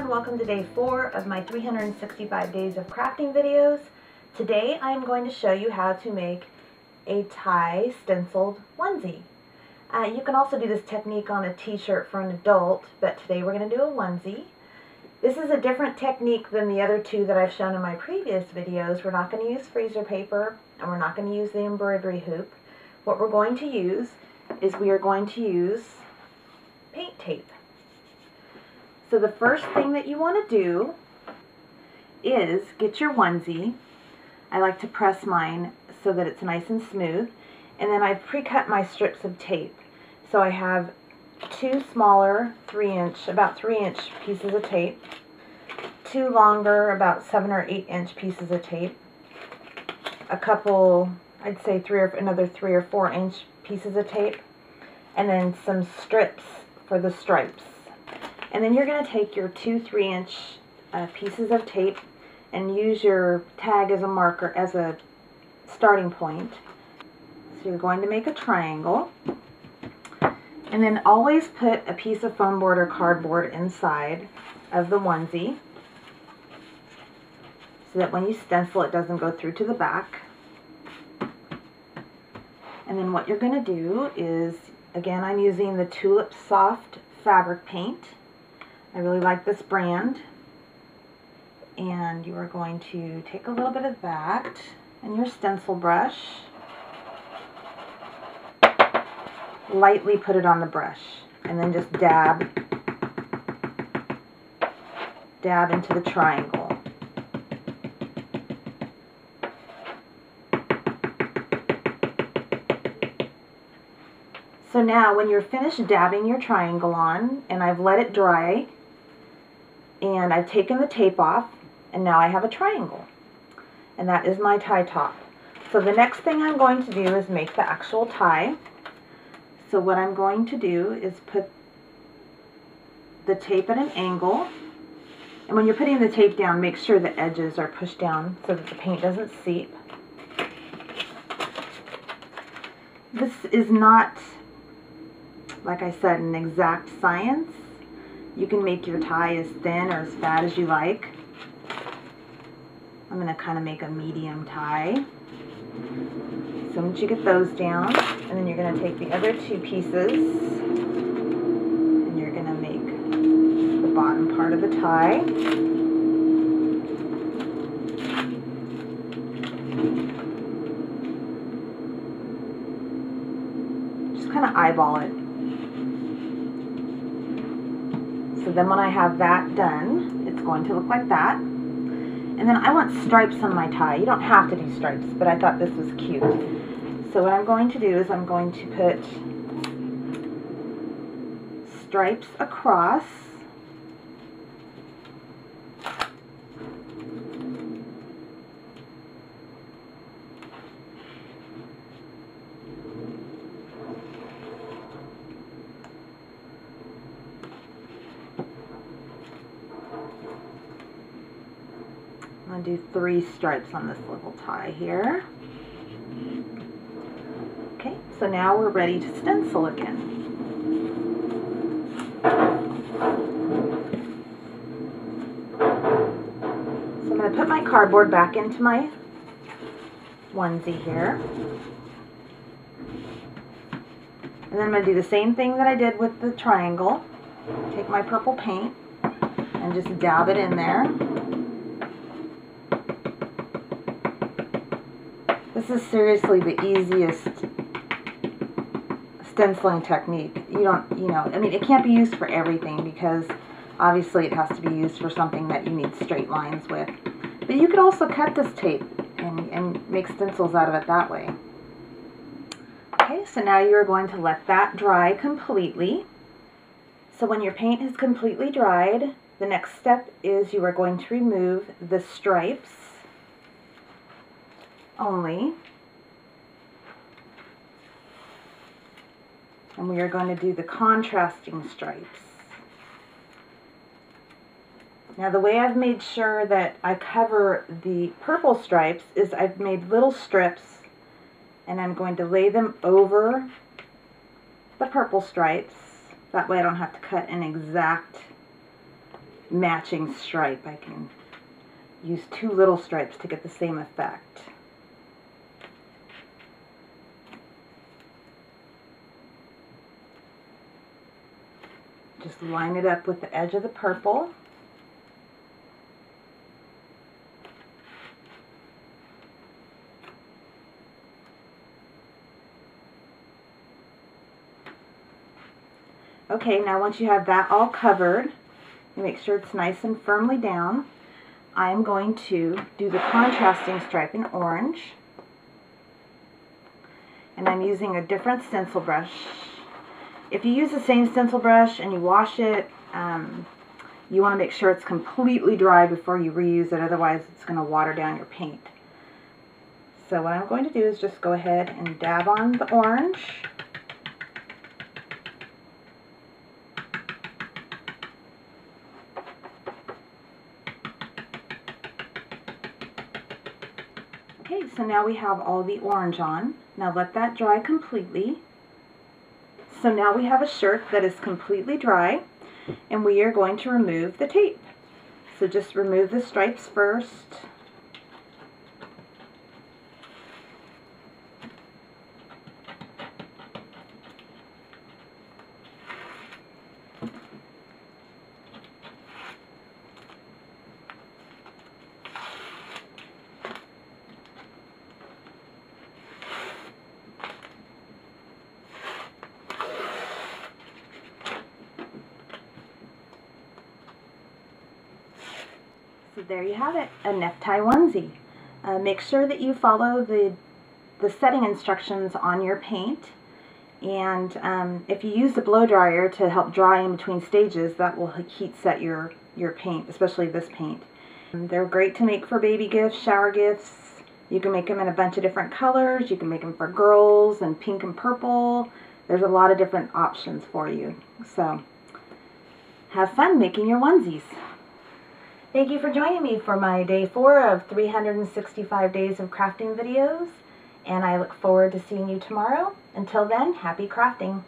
and welcome to day 4 of my 365 days of crafting videos. Today I am going to show you how to make a tie stenciled onesie. You can also do this technique on a t-shirt for an adult, but today we're going to do a onesie. This is a different technique than the other two that I've shown in my previous videos. We're not going to use freezer paper and we're not going to use the embroidery hoop. What we're going to use is we are going to use paint tape. So the first thing that you want to do is get your onesie. I like to press mine so that it's nice and smooth. And then I've pre-cut my strips of tape. So I have two smaller about 3-inch pieces of tape, two longer about 7 or 8-inch pieces of tape, a couple, I'd say another 3 or 4-inch pieces of tape, and then some strips for the stripes. And then you're going to take your 2 3-inch pieces of tape and use your tag as a marker, as a starting point. So you're going to make a triangle. And then always put a piece of foam board or cardboard inside of the onesie so that when you stencil it doesn't go through to the back. And then what you're going to do is, again, I'm using the Tulip Soft fabric paint. I really like this brand. And you are going to take a little bit of that and your stencil brush. Lightly put it on the brush and then just dab into the triangle. So now when you're finished dabbing your triangle on, and I've let it dry, and I've taken the tape off, and now I have a triangle. And that is my tie top. So the next thing I'm going to do is make the actual tie. So what I'm going to do is put the tape at an angle. And when you're putting the tape down, make sure the edges are pushed down so that the paint doesn't seep. This is not, like I said, an exact science. You can make your tie as thin or as fat as you like. I'm going to kind of make a medium tie. So once you get those down, and then you're going to take the other 2 pieces, and you're going to make the bottom part of the tie. Just kind of eyeball it. So then when I have that done, it's going to look like that. And then I want stripes on my tie. You don't have to do stripes, but I thought this was cute. So what I'm going to do is I'm going to put stripes across. I'm going to do 3 stripes on this little tie here. Okay, so now we're ready to stencil again. So I'm going to put my cardboard back into my onesie here. And then I'm going to do the same thing that I did with the triangle. Take my purple paint and just dab it in there. This is seriously the easiest stenciling technique. I mean, it can't be used for everything because obviously it has to be used for something that you need straight lines with. But you could also cut this tape and make stencils out of it that way. Okay, so now you're going to let that dry completely. So when your paint is completely dried, the next step is you are going to remove the stripes only, and we are going to do the contrasting stripes. Now the way I've made sure that I cover the purple stripes is I've made little strips and I'm going to lay them over the purple stripes. That way I don't have to cut an exact matching stripe. I can use 2 little stripes to get the same effect. Just line it up with the edge of the purple. Okay, now once you have that all covered, you make sure it's nice and firmly down. I'm going to do the contrasting stripe in orange. And I'm using a different stencil brush. If you use the same stencil brush and you wash it, you want to make sure it's completely dry before you reuse it, otherwise it's going to water down your paint. So what I'm going to do is just go ahead and dab on the orange. Okay, so now we have all the orange on. Now let that dry completely. So now we have a shirt that is completely dry, and we are going to remove the tape. So just remove the stripes first. So there you have it, a necktie onesie. Make sure that you follow the setting instructions on your paint, and if you use the blow dryer to help dry in between stages, that will heat set your paint, especially this paint. They're great to make for baby gifts, shower gifts. You can make them in a bunch of different colors. You can make them for girls and pink and purple. There's a lot of different options for you. So have fun making your onesies. Thank you for joining me for my day 4 of 365 days of crafting videos, and I look forward to seeing you tomorrow. Until then, happy crafting!